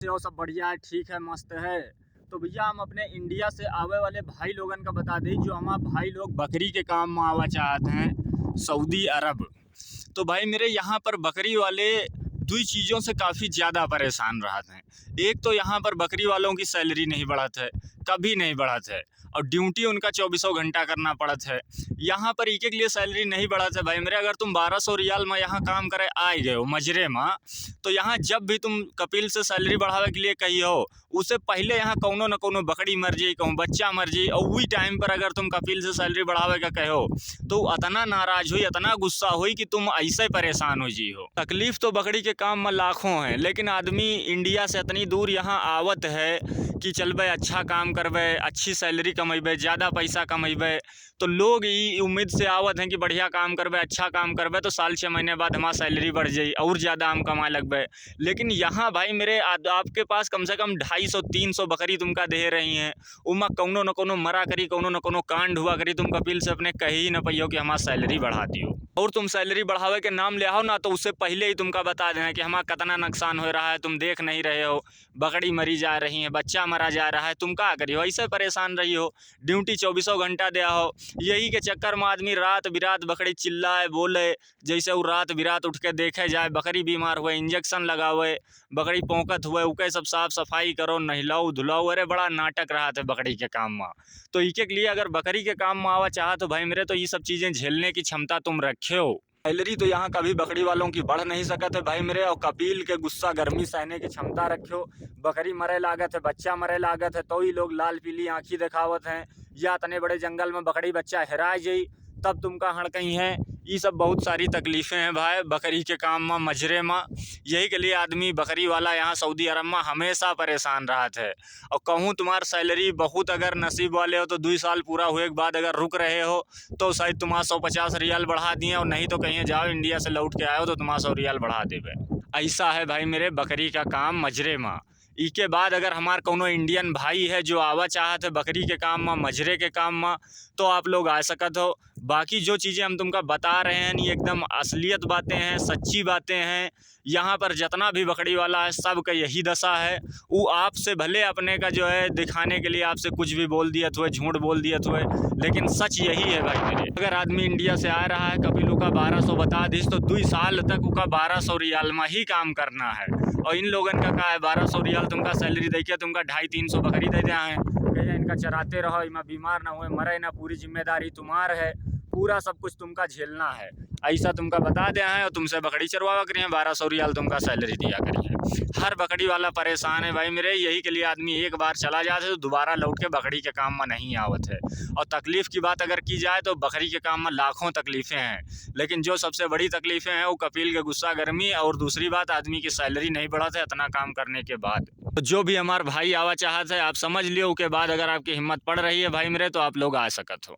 और सब बढ़िया है, ठीक है, मस्त है। तो भैया हम अपने इंडिया से आवे वाले भाई लोगन का बता दें, जो हमारे भाई लोग बकरी के काम में आवा चाहते हैं सऊदी अरब। तो भाई मेरे यहाँ पर बकरी वाले दो चीज़ों से काफ़ी ज़्यादा परेशान रहते हैं। एक तो यहाँ पर बकरी वालों की सैलरी नहीं बढ़त है, कभी नहीं बढ़त है, और ड्यूटी उनका 24 घंटा करना पड़त है। यहाँ पर एक एक लिए सैलरी नहीं बढ़त है भाई मेरे। अगर तुम 1200 रियाल में यहाँ काम करे आए गए हो मजरे में, तो यहाँ जब भी तुम कपिल से सैलरी बढ़ावे के लिए कही हो, उससे पहले यहाँ कौनो न कौनो बकरी मर जाई, कहूँ बच्चा मर जाई, और वही टाइम पर अगर तुम कपिल से सैलरी बढ़ावे का कहो तो इतना नाराज हुई, इतना गुस्सा हुई कि तुम ऐसे परेशान हो जी हो। तकलीफ तो बकरी के काम में लाखों है, लेकिन आदमी इंडिया से इतनी दूर यहाँ आवत है कि चलबे अच्छा काम करबे, अच्छी सैलरी कमेबे, ज़्यादा पैसा कमेबे। तो लोग ये उम्मीद से आवत हैं कि बढ़िया काम करबे, अच्छा काम करबे, तो साल 6 महीने बाद हमारा सैलरी बढ़ जाई और ज़्यादा हम कमाए लगबे। लेकिन यहाँ भाई मेरे आपके पास कम से कम 250-300 बकरी तुमका दे रही हैं, उमा कौनो न कौनो मरा करी, कौनो न कौनो कांड हुआ करी, तुम कपिल से अपने कही ही न पाइयो कि हमारा सैलरी बढ़ा दियो। और तुम सैलरी बढ़ावे के नाम ले आओ ना, तो उससे पहले ही तुमका बता देना कि हमारा कितना नुकसान हो रहा है, तुम देख नहीं रहे हो, बकरी मरी जा रही है, बच्चा मरा जा रहा है, तुम क्या करी हो, ऐसे परेशान रही हो। ड्यूटी 24 घंटा दिया हो, यही के चक्कर में आदमी रात बिरात बकरी चिल्लाए बोले, जैसे वो रात बिरात उठ के देखे जाए, बकरी बीमार हुए, इंजेक्शन लगावे, बकरी पोंकत हुए, उके सब साफ सफाई करो, नहलाओ धुलाओ। अरे बड़ा नाटक रहा था बकरी के काम में। तो इके लिए अगर बकरी के काम में आवा चाह तो भाई मेरे, तो ये सब चीज़ें झेलने की क्षमता तुम रखे हो। सैलरी तो यहाँ कभी बकरी वालों की बढ़ नहीं सकत है भाई मेरे, और कपिल के गुस्सा गर्मी सहने की क्षमता रखो। बकरी मरे लागत है, बच्चा मरे लागत है, तो ही लोग लाल पीली आँखी दिखावत हैं, या इतने बड़े जंगल में बकरी बच्चा हेरा जाई तब तुमका हड़कई है। ये सब बहुत सारी तकलीफ़ें हैं भाई बकरी के काम में, मजरे में। यही के लिए आदमी बकरी वाला यहाँ सऊदी अरब में हमेशा परेशान रहत है। और कहूँ तुम्हार सैलरी बहुत अगर नसीब वाले हो तो 2 साल पूरा हुए के बाद अगर रुक रहे हो तो शायद तुम्हारा 150 रियाल बढ़ा दिए, और नहीं तो कहीं जाओ इंडिया से लौट के आए हो तो तुम्हारा 100 रियाल बढ़ा देवे। ऐसा है भाई मेरे बकरी का काम मजरे में। इसके बाद अगर हमार कोनो इंडियन भाई है जो आवा चाहत है बकरी के काम में, मजरे के काम में, तो आप लोग आ सकत हो। बाकी जो चीज़ें हम तुमका बता रहे हैं ये एकदम असलियत बातें हैं, सच्ची बातें हैं। यहाँ पर जितना भी बकरी वाला है सब का यही दशा है। वो आपसे भले अपने का जो है दिखाने के लिए आपसे कुछ भी बोल दिया हुए, झूठ बोल दिया हुए, लेकिन सच यही है भाई मेरे। अगर आदमी इंडिया से आ रहा है, कपिल का 1200 बता दीस, तो 2 साल तक उसका 1200 रियाल में ही काम करना है। और इन लोगन का है 1200 रियाल तुमका सैलरी देखिए, तुमका 250-300 बकरी दे दिया है, कहिए इनका चराते रहो, इनमें बीमार ना हुए, मरे ना, पूरी जिम्मेदारी तुम्हार है, पूरा सब कुछ तुमका झेलना है। ऐसा तुमका बता दिया है, और तुमसे बकरी चरवावा करिए, 1200 रियाल तुमका सैलरी दिया करिए। हर बकरी वाला परेशान है भाई मेरे। यही के लिए आदमी एक बार चला जाता है तो दोबारा लौट के बकरी के काम में नहीं आवत है। और तकलीफ़ की बात अगर की जाए तो बकरी के काम में लाखों तकलीफ़ें हैं, लेकिन जो सबसे बड़ी तकलीफ़ें हैं वो कपिल के गुस्सा गर्मी, और दूसरी बात आदमी की सैलरी नहीं बढ़त है इतना काम करने के बाद। तो जो भी हमारे भाई आवा चाहत है, आप समझ लियो, उसके बाद अगर आपकी हिम्मत पड़ रही है भाई मेरे, तो आप लोग आ सकत हो।